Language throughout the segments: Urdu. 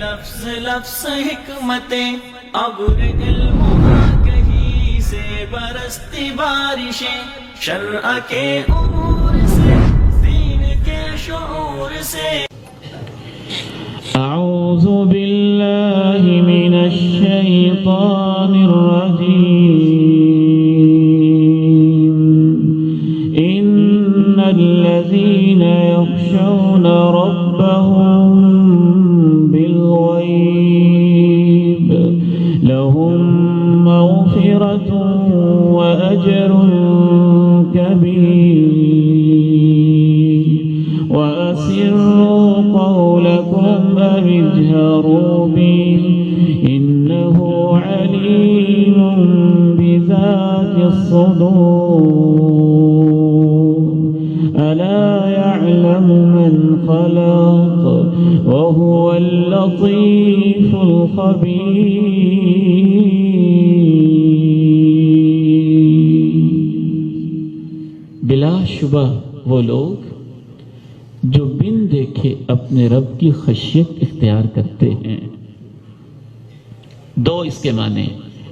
لفظ لفظ حکمتیں ابر علم کہیں سے برستی بارشیں شرع کے امور سے دین کے شعور سے اعوذ باللہ من الشیطان الرجیم ان الذین یخشون ربهم بالغیب لهم مغفرة وأجر كبير وأسروا قولكم أو اجهروا به إنه عليم بذات الصدور ألا يعلم من خلق وهو اللطيف الخبير بلا شبہ وہ لوگ جو بن دیکھے اپنے رب کی خشیت اختیار کرتے ہیں. دو اس کے معنی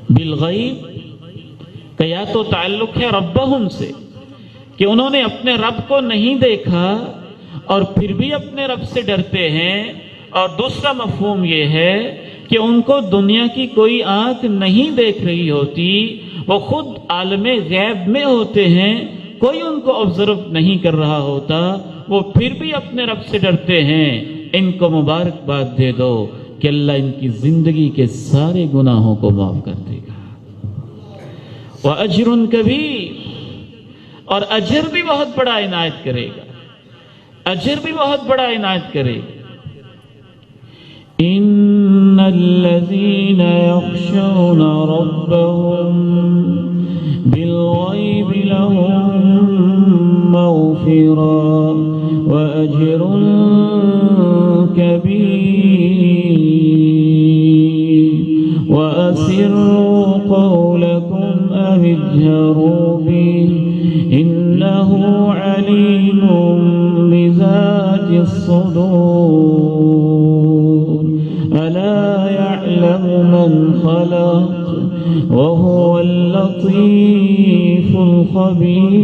بالغیب کہ یا تو تعلق ہے ربہم سے کہ انہوں نے اپنے رب کو نہیں دیکھا اور پھر بھی اپنے رب سے ڈرتے ہیں، اور دوسرا مفہوم یہ ہے کہ ان کو دنیا کی کوئی آنکھ نہیں دیکھ رہی ہوتی، وہ خود عالم غیب میں ہوتے ہیں، کوئی ان کو آبزرو نہیں کر رہا ہوتا، وہ پھر بھی اپنے رب سے ڈرتے ہیں. ان کو مبارکباد دے دو کہ اللہ ان کی زندگی کے سارے گناہوں کو معاف کر دے گا. وَأَجْرٌ كَبِيرٌ، اور اجر بھی بہت بڑا عنایت کرے گا، اجر بھی بہت بڑا عنایت کرے گا. ان الذين يخشون ربهم بالغيب لهم مغفرة وأجر كبير وأسروا قولكم أو اجهروا به إنه عليم بذات الصدور ألا يعلم من خلق وهو اللطيف الخبير.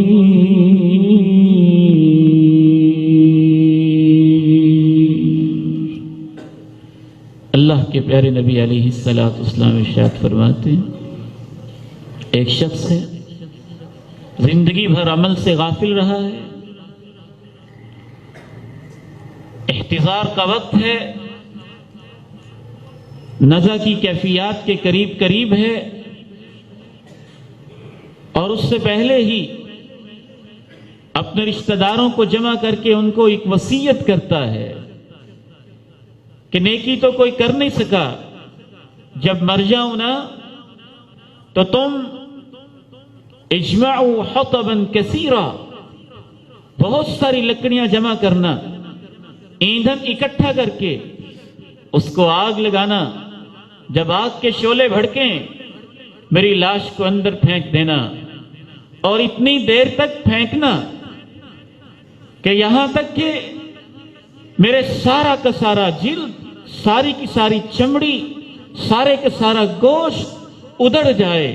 اللہ کے پیارے نبی علیہ السلام ارشاد فرماتے ہیں ایک شخص ہے زندگی بھر عمل سے غافل رہا ہے، احتضار کا وقت ہے، نزع کی کیفیات کے قریب قریب ہے، اور اس سے پہلے ہی اپنے رشتہ داروں کو جمع کر کے ان کو ایک وصیت کرتا ہے کہ نیکی تو کوئی کر نہیں سکا، جب مر جاؤں نا تو تم اجمعوا حطبا کثیرا، بہت ساری لکڑیاں جمع کرنا، ایندھن اکٹھا کر کے اس کو آگ لگانا، جب آگ کے شعلے بھڑکیں میری لاش کو اندر پھینک دینا، اور اتنی دیر تک پھینکنا کہ یہاں تک کہ میرے سارا کا سارا جلد، ساری کی ساری چمڑی، سارے کا سارا گوشت ادڑ جائے،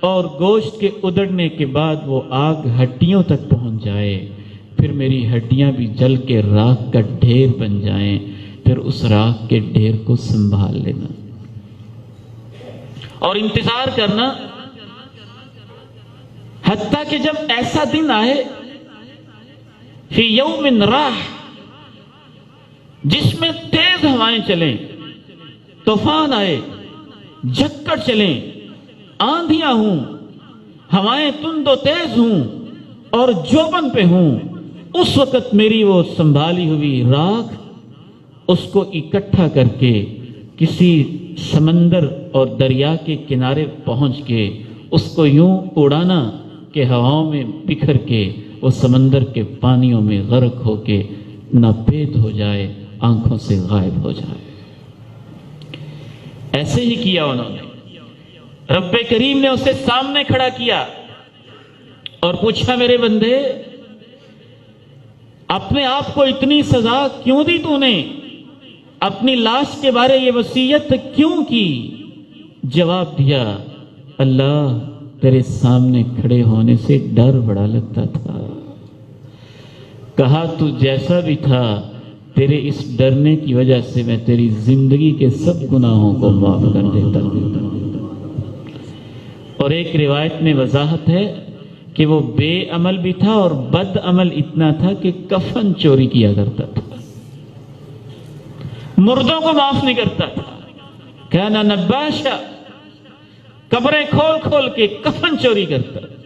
اور گوشت کے ادڑنے کے بعد وہ آگ ہڈیوں تک پہنچ جائے، پھر میری ہڈیاں بھی جل کے راکھ کا ڈھیر بن جائیں، پھر اس راکھ کے ڈھیر کو سنبھال لینا اور انتظار کرنا، حتیٰ کہ جب ایسا دن آئے فی یوم راح، جس میں تیز ہوائیں چلیں، طوفان آئے، جھکڑ چلیں، آندھیاں ہوں، ہوائیں تند و تیز ہوں اور جوبن پہ ہوں، اس وقت میری وہ سنبھالی ہوئی راکھ اس کو اکٹھا کر کے کسی سمندر اور دریا کے کنارے پہنچ کے اس کو یوں اڑانا کہ ہواؤں میں بکھر کے وہ سمندر کے پانیوں میں غرق ہو کے ناپید ہو جائے، آنکھوں سے غائب ہو جائے. ایسے ہی کیا انہوں نے. رب کریم نے اسے سامنے کھڑا کیا اور پوچھا میرے بندے اپنے آپ کو اتنی سزا کیوں دی تو نے؟ اپنی لاش کے بارے یہ وصیت کیوں کی؟ جواب دیا، اللہ تیرے سامنے کھڑے ہونے سے ڈر بڑا لگتا تھا۔ کہا تو جیسا بھی تھا، تیرے اس ڈرنے کی وجہ سے میں تیری زندگی کے سب گناہوں کو معاف کر دیتا ہوں۔ اور ایک روایت میں وضاحت ہے کہ وہ بے عمل بھی تھا اور بد عمل اتنا تھا کہ کفن چوری کیا کرتا تھا، مردوں کو معاف نہیں کرتا تھا۔ کہنا نباشا، قبریں کھول کھول کے کفن چوری کرتا تھا۔